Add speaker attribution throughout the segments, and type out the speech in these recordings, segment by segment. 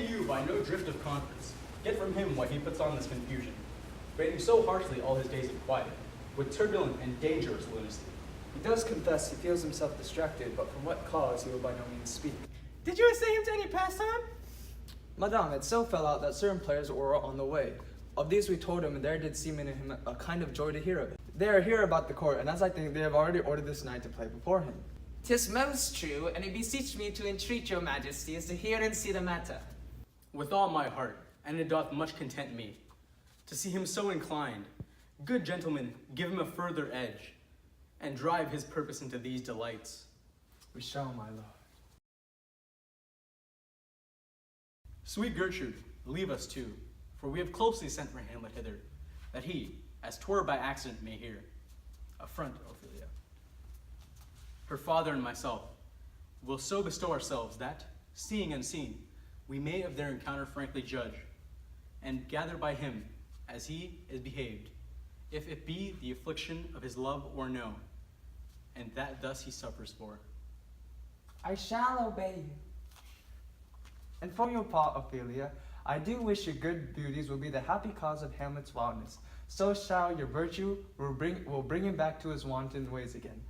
Speaker 1: May you, by no drift of conscience, get from him what he puts on this confusion, rating so harshly all his days of quiet, with turbulent and dangerous lunacy.
Speaker 2: He does confess he feels himself distracted, but from what cause he will by no means speak.
Speaker 3: Did you assay him to any pastime?
Speaker 2: Madame, it so fell out that certain players were on the way. Of these we told him, and there did seem in him a kind of joy to hear of it. They are here about the court, and as I think they have already ordered this knight to play before him.
Speaker 3: 'Tis most true, and it beseech me to entreat your majesties to hear and see the matter.
Speaker 1: With all my heart, and it doth much content me, to see him so inclined. Good gentlemen, give him a further edge, and drive his purpose into these delights.
Speaker 2: We shall, my lord.
Speaker 1: Sweet Gertrude, leave us too, for we have closely sent for Hamlet hither, that he, as 'twere by accident, may hear. Affront, Ophelia. Her father and myself will so bestow ourselves that, seeing unseen, we may of their encounter frankly judge, and gather by him as he is behaved, if it be the affliction of his love or no, and that thus he suffers for.
Speaker 2: I shall obey you. And for your part, Ophelia, I do wish your good beauties will be the happy cause of Hamlet's wildness. So shall your virtue will bring him back to his wanton ways again,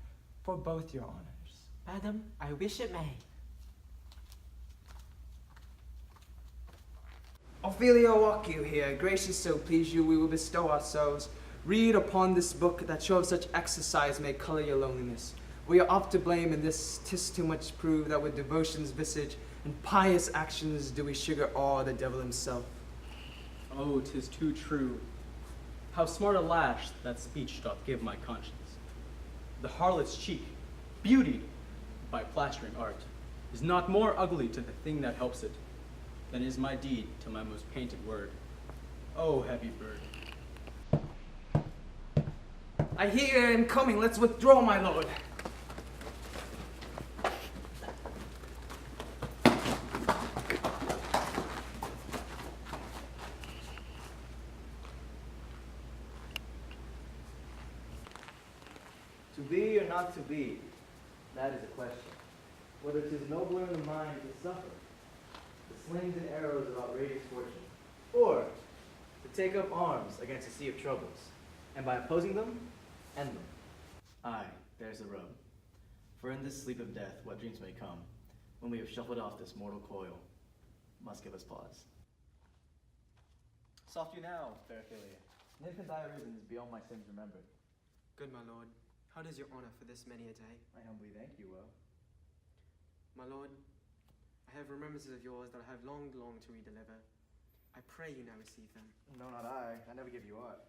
Speaker 2: for both your honors.
Speaker 3: Madam, I wish it may.
Speaker 2: Ophelia, walk you here. Gracious, so please you, we will bestow ourselves. Read upon this book, that show of such exercise may color your loneliness. We are oft to blame in this, 'tis too much prove that with devotion's visage and pious actions do we sugar awe the devil himself.
Speaker 1: Oh, 'tis too true. How smart a lash that speech doth give my conscience. The harlot's cheek, beautied by plastering art, is not more ugly to the thing that helps it, than is my deed to my most painted word. Oh, heavy bird.
Speaker 2: I hear him coming, let's withdraw, my lord.
Speaker 4: To be or not to be, that is a question. Whether 'tis nobler in the mind to suffer the slings and arrows of outrageous fortune, or to take up arms against a sea of troubles, and by opposing them, end them. Aye, there's the rub. For in this sleep of death, what dreams may come, when we have shuffled off this mortal coil, must give us pause. Soft you now, fair Ophelia. And infant thy reasons beyond my sins remembered.
Speaker 5: Good my lord, how does your honor for this many a day?
Speaker 4: I humbly thank you well.
Speaker 5: My lord, I have remembrances of yours that I have longed to redeliver. I pray you now receive them.
Speaker 4: No, not I. I never give you aught.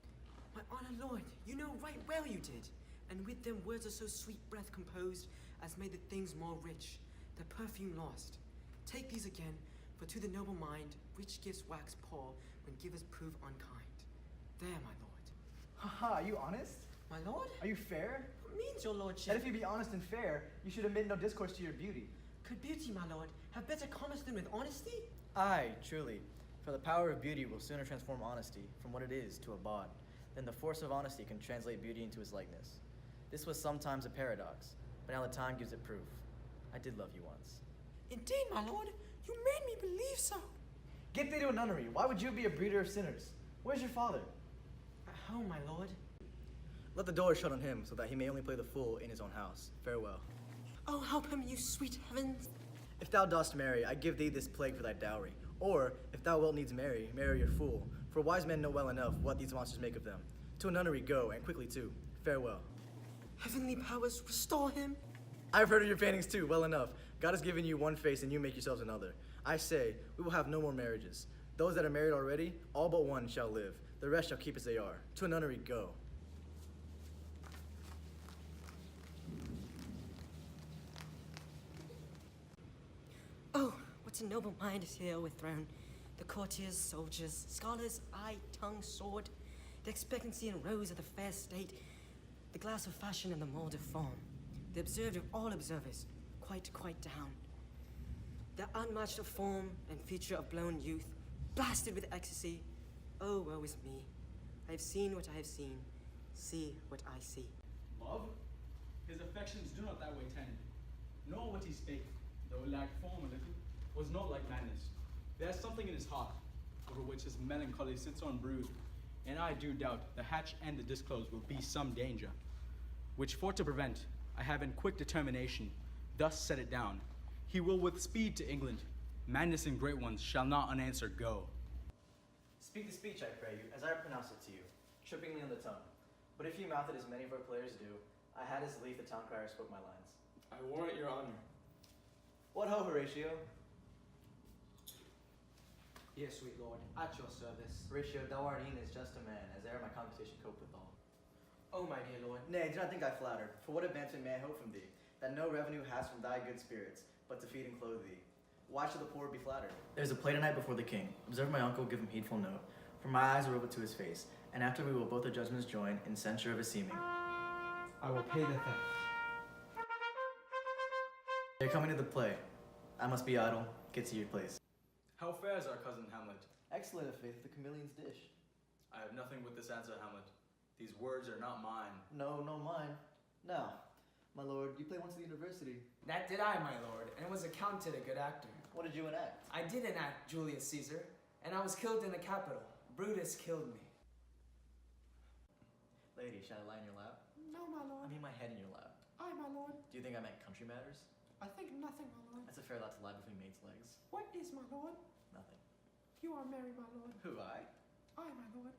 Speaker 5: My honor lord, you know right well you did, and with them words of so sweet breath composed as made the things more rich, the perfume lost. Take these again, for to the noble mind, rich gifts wax poor when givers prove unkind. There, my lord.
Speaker 4: Haha, are you honest?
Speaker 5: My lord?
Speaker 4: Are you fair?
Speaker 5: What means your lordship?
Speaker 4: That if you be honest and fair, you should admit no discourse to your beauty.
Speaker 5: Could beauty, my lord, have better commerce than with honesty?
Speaker 4: Aye, truly. For the power of beauty will sooner transform honesty from what it is to a bond, than the force of honesty can translate beauty into his likeness. This was sometimes a paradox, but now the time gives it proof. I did love you once.
Speaker 5: Indeed, my lord, you made me believe so.
Speaker 4: Get thee to a nunnery. Why would you be a breeder of sinners? Where's your father?
Speaker 5: At home, my lord.
Speaker 4: Let the door shut on him, so that he may only play the fool in his own house. Farewell.
Speaker 5: Oh, help him, you sweet heavens.
Speaker 4: If thou dost marry, I give thee this plague for thy dowry. Or, if thou wilt needs marry, marry your fool. For wise men know well enough what these monsters make of them. To a nunnery go, and quickly too. Farewell.
Speaker 5: Heavenly powers, restore him.
Speaker 4: I've heard of your paintings too, well enough. God has given you one face and you make yourselves another. I say, we will have no more marriages. Those that are married already, all but one shall live. The rest shall keep as they are. To a nunnery go.
Speaker 5: Oh, what a noble mind is here overthrown. The courtiers, soldiers, scholars, eye, tongue, sword, the expectancy and rose of the fair state, the glass of fashion and the mold of form, the observed of all observers, quite down. The unmatched of form and feature of blown youth, blasted with ecstasy. Oh, woe is me. I have seen what I have seen. See what I see.
Speaker 1: Love? His affections do not that way tend. Nor what he spake, though it lacked form a little, was not like madness, There's something in his heart, over which his melancholy sits on brood, and I do doubt the hatch and the disclose will be some danger, which for to prevent, I have in quick determination thus set it down. He will with speed to England, madness and great ones shall not unanswered go.
Speaker 4: Speak the speech, I pray you, as I pronounce it to you, trippingly on the tongue. But if you mouth it as many of our players do, I had as lief the town crier spoke my lines.
Speaker 2: I warrant your honor.
Speaker 4: What ho, Horatio?
Speaker 2: Yes, sweet lord, at your service.
Speaker 4: Horatio, thou art e'en as just a man, as e'er my computation cope withal.
Speaker 2: Oh, my dear lord.
Speaker 4: Nay, do not think I flatter, for what advancement may I hope from thee, that no revenue has from thy good spirits, but to feed and clothe thee? Why should the poor be flattered? There's a play tonight before the king. Observe my uncle, give him heedful note, for my eyes are over to his face, and after we will both the judgments join in censure of his seeming.
Speaker 2: I will pay the theft.
Speaker 4: They're coming to the play. I must be idle. Get to your place.
Speaker 1: How fares our cousin Hamlet?
Speaker 4: Excellent, of faith, the chameleon's dish.
Speaker 1: I have nothing with this answer, Hamlet. These words are not mine.
Speaker 4: No, mine. Now, my lord, you played once at the university.
Speaker 3: That did I, my lord, and was accounted a good actor.
Speaker 4: What did you enact?
Speaker 3: I did enact Julius Caesar, and I was killed in the Capitol. Brutus killed me.
Speaker 4: Lady, shall I lie in your lap?
Speaker 6: No, my lord.
Speaker 4: I mean my head in your lap.
Speaker 6: Aye, my lord.
Speaker 4: Do you think I meant country matters?
Speaker 6: I think nothing, my lord.
Speaker 4: That's a fair lot to lie between maid's legs.
Speaker 6: What is, my lord?
Speaker 4: Nothing.
Speaker 6: You are merry, my lord.
Speaker 4: Who, I?
Speaker 6: Aye, my lord.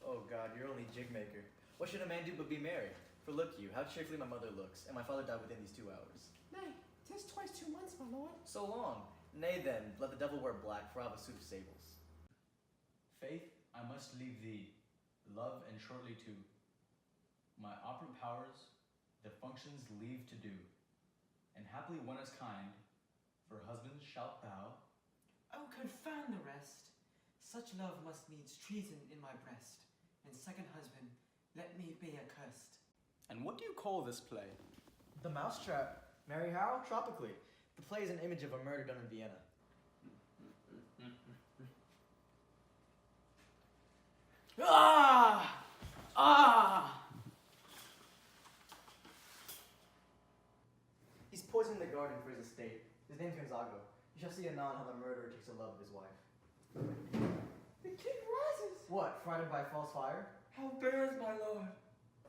Speaker 4: Oh God, you're only jig maker. What should a man do but be merry? For look you, how cheerfully my mother looks, and my father died within these 2 hours.
Speaker 6: Nay, 'tis twice 2 months, my lord.
Speaker 4: So long. Nay then, let the devil wear black, for I have a suit of sables.
Speaker 1: Faith, I must leave thee, love and shortly too. My opera powers, the functions leave to do. And happily one is kind, for husbands shalt thou.
Speaker 2: Oh, confound the rest. Such love must needs treason in my breast, and second husband, let me be accursed.
Speaker 1: And what do you call this play?
Speaker 4: The Mousetrap. Mary how? Tropically. The play is an image of a murder done in Vienna.
Speaker 1: Ah! Ah!
Speaker 4: He's poisoning the garden for his estate. His name's Gonzago. You shall see anon how the murderer takes the love of his wife.
Speaker 6: The king rises.
Speaker 4: What, frightened by false fire?
Speaker 2: How bears, my lord?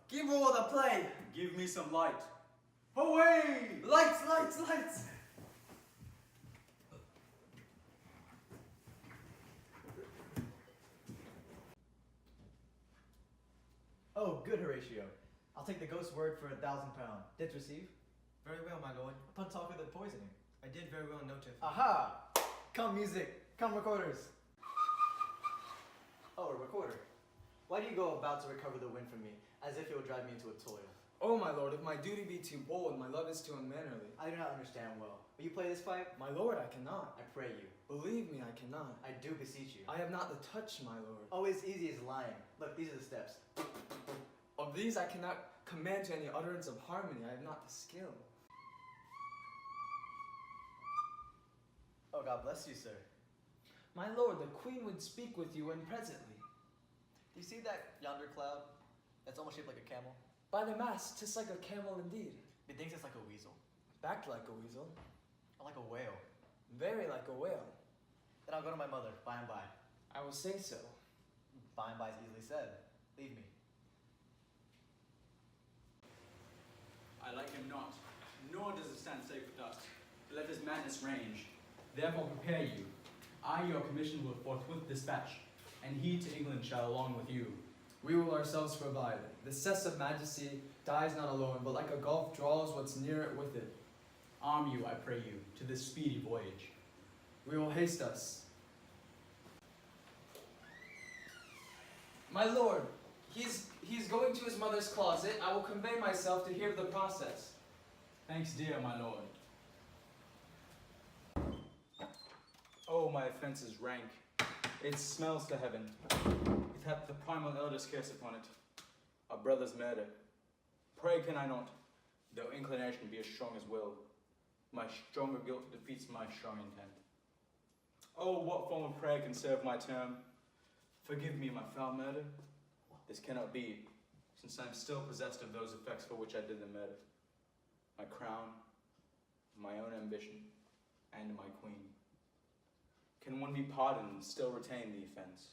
Speaker 2: Give all the play!
Speaker 1: Give me some light. Away!
Speaker 2: Lights, lights, lights!
Speaker 4: Oh, good, Horatio. I'll take the ghost's word for £1,000. Didst receive?
Speaker 2: Very well, my lord.
Speaker 4: Upon talk of the poisoning.
Speaker 2: I did very well notify.
Speaker 4: Aha! Come, music. Come, recorders. Oh, a recorder. Why do you go about to recover the wind from me, as if it would drive me into a toil?
Speaker 2: Oh, my lord, if my duty be too bold, my love is too unmannerly.
Speaker 4: I do not understand well. Will you play this pipe?
Speaker 2: My lord, I cannot.
Speaker 4: I pray you.
Speaker 2: Believe me, I cannot.
Speaker 4: I do beseech you.
Speaker 2: I have not the touch, my lord.
Speaker 4: Oh, it's easy as lying. Look, these are the steps.
Speaker 2: Of these I cannot command to any utterance of harmony. I have not the skill.
Speaker 4: Oh, God bless you, sir.
Speaker 2: My lord, the queen would speak with you and presently.
Speaker 4: Do you see that yonder cloud? That's almost shaped like a camel.
Speaker 2: By the mast, 'tis like a camel indeed.
Speaker 4: Methinks it's like a weasel.
Speaker 2: Backed like a weasel.
Speaker 4: Or like a whale.
Speaker 2: Very like a whale.
Speaker 4: Then I'll go to my mother, by and by.
Speaker 2: I will say so.
Speaker 4: By and by is easily said. Leave me.
Speaker 1: I like him not, nor does it stand safe with us, to let his madness range. Therefore prepare you. I your commission will forthwith dispatch, and he to England shall along with you.
Speaker 2: We will ourselves provide. The cess of majesty dies not alone, but like a gulf draws what's near it with it.
Speaker 1: Arm you, I pray you, to this speedy voyage.
Speaker 2: We will haste us. My lord, he's going to his mother's closet. I will convey myself to hear the process.
Speaker 1: Thanks, dear my lord. Oh, my offense is rank. It smells to heaven. It hath the primal elder's curse upon it. A brother's murder. Pray can I not, though inclination be as strong as will. My stronger guilt defeats my strong intent. Oh, what form of prayer can serve my term? Forgive me my foul murder. This cannot be, since I am still possessed of those effects for which I did the murder. My crown, my own ambition, and my queen. Can one be pardoned and still retain the offense?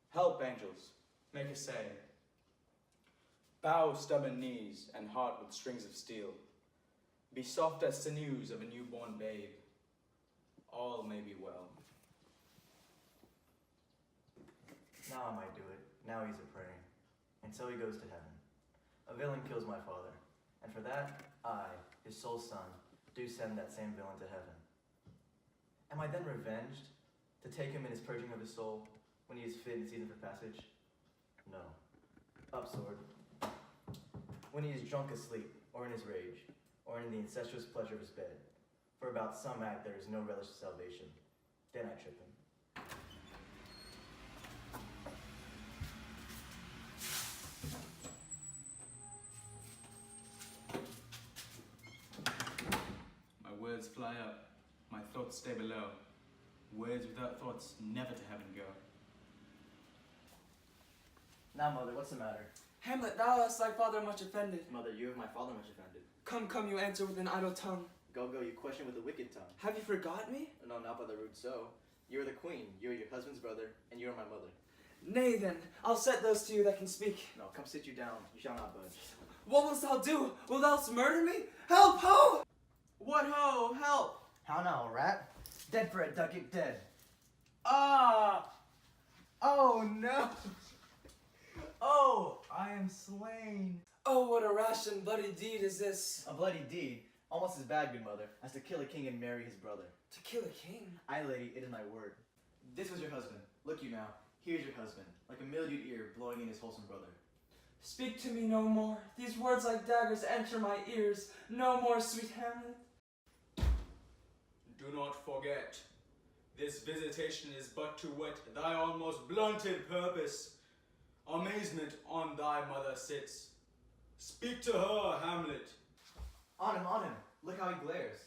Speaker 1: Help, angels, make essay. Bow stubborn knees and heart with strings of steel. Be soft as sinews of a newborn babe. All may be well.
Speaker 4: Now I might do it. Now he's a praying. And so he goes to heaven. A villain kills my father. And for that, I, his sole son, do send that same villain to heaven. Am I then revenged to take him in his purging of his soul when he is fit and seasoned for passage? No. Up, sword. When he is drunk asleep, or in his rage, or in the incestuous pleasure of his bed, for about some act there is no relish of salvation, then I trip him.
Speaker 1: My words fly up, my thoughts stay below. Words without thoughts never to heaven go.
Speaker 4: Now, mother, what's the matter?
Speaker 2: Hamlet, thou hast thy father much offended.
Speaker 4: Mother, you have my father much offended.
Speaker 2: Come, you answer with an idle tongue.
Speaker 4: Go, you question with a wicked tongue.
Speaker 2: Have you forgot me?
Speaker 4: No, not by the rude so. You are the queen, you are your husband's brother, and you are my mother.
Speaker 2: Nay then, I'll set those to you that can speak.
Speaker 4: No, come sit you down, you shall not budge.
Speaker 2: What wilt thou do? Wilt thou murder me? Help, ho!
Speaker 3: What ho, help!
Speaker 4: How now, rat? Dead for a ducat, dead.
Speaker 3: Ah!
Speaker 4: Oh no! Oh, I am slain.
Speaker 2: Oh, what a rash and bloody deed is this.
Speaker 4: A bloody deed, almost as bad, good mother, as to kill a king and marry his brother.
Speaker 2: To kill a king?
Speaker 4: Aye, lady, it is my word. This was your husband. Look you now. Here's your husband, like a mildewed ear blowing in his wholesome brother.
Speaker 2: Speak to me no more. These words like daggers enter my ears. No more, sweet Hamlet.
Speaker 1: Do not forget, this visitation is but to whet thy almost blunted purpose. Amazement on thy mother sits. Speak to her, Hamlet.
Speaker 4: On him, look how he glares.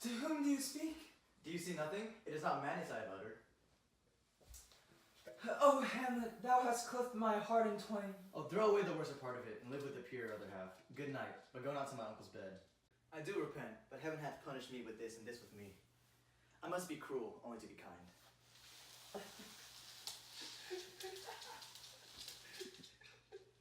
Speaker 2: To whom do you speak?
Speaker 4: Do you see nothing? It is not madness I have uttered.
Speaker 2: Oh, Hamlet, thou hast cleft my heart in twain.
Speaker 4: I'll throw away the worser part of it and live with the purer other half. Good night, but go not to my uncle's bed. I do repent, but heaven hath punished me with this and this with me. I must be cruel, only to be kind.